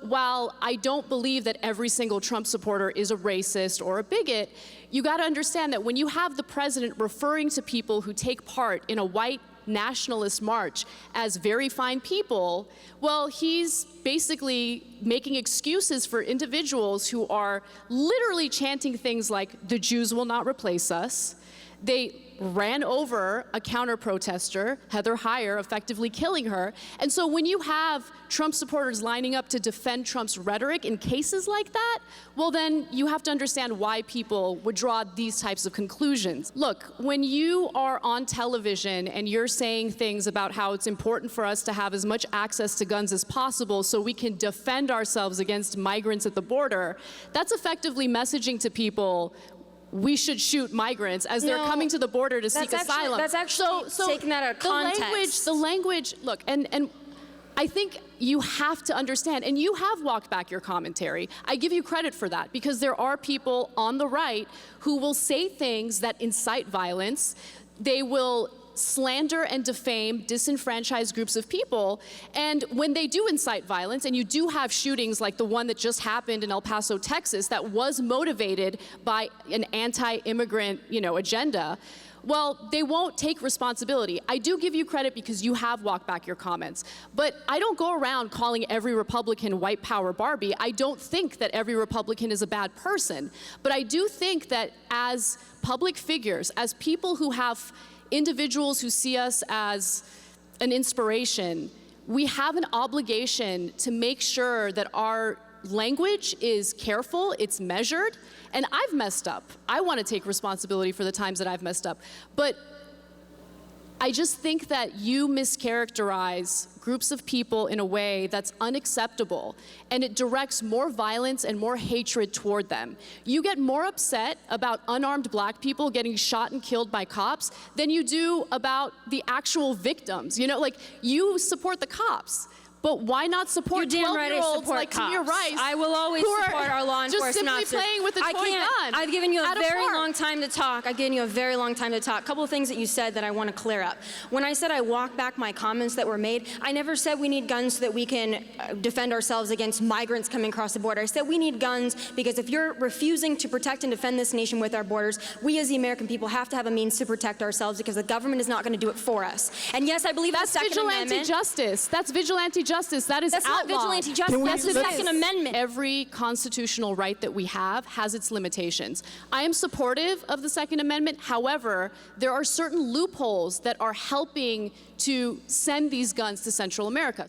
while I don't believe that every single Trump supporter is a racist or a bigot, you got to understand that when you have the president referring to people who take part in a white nationalist march as very fine people, well, he's basically making excuses for individuals who are literally chanting things like, the Jews will not replace us. They ran over a counter-protester, Heather Heyer, effectively killing her. And so when you have Trump supporters lining up to defend Trump's rhetoric in cases like that, well then you have to understand why people would draw these types of conclusions. Look, when you are on television and you're saying things about how it's important for us to have as much access to guns as possible so we can defend ourselves against migrants at the border, that's effectively messaging to people we should shoot migrants as they're coming to the border to seek asylum. That's actually taking that out of context. The language, look, and I think you have to understand, and you have walked back your commentary. I give you credit for that, because there are people on the right who will say things that incite violence. They will slander and defame disenfranchised groups of people, and when they do incite violence, and you do have shootings like the one that just happened in El Paso, Texas, that was motivated by an anti-immigrant, agenda, well, they won't take responsibility. I do give you credit because you have walked back your comments, but I don't go around calling every Republican white power Barbie. I don't think that every Republican is a bad person, but I do think that as public figures, as people who have individuals who see us as an inspiration, we have an obligation to make sure that our language is careful, it's measured, and I've messed up. I want to take responsibility for the times that I've messed up, but I just think that you mischaracterize groups of people in a way that's unacceptable, and it directs more violence and more hatred toward them. You get more upset about unarmed black people getting shot and killed by cops than you do about the actual victims. You support the cops. But why not support 12-year-olds like Tamir Rice? I will always support our law enforcement just simply officers. playing with a toy gun. I've given you a very long time to talk. I've given you a very long time to talk. A couple of things that you said that I want to clear up. When I said I walked back my comments that were made, I never said we need guns so that we can defend ourselves against migrants coming across the border. I said we need guns because if you're refusing to protect and defend this nation with our borders, we as the American people have to have a means to protect ourselves because the government is not going to do it for us. And yes, I believe that's the Second Amendment. Vigilante justice. That's vigilante justice. That is That's not vigilante justice. That's the Second Amendment. Every constitutional right that we have has its limitations. I am supportive of the Second Amendment. However, there are certain loopholes that are helping to send these guns to Central America.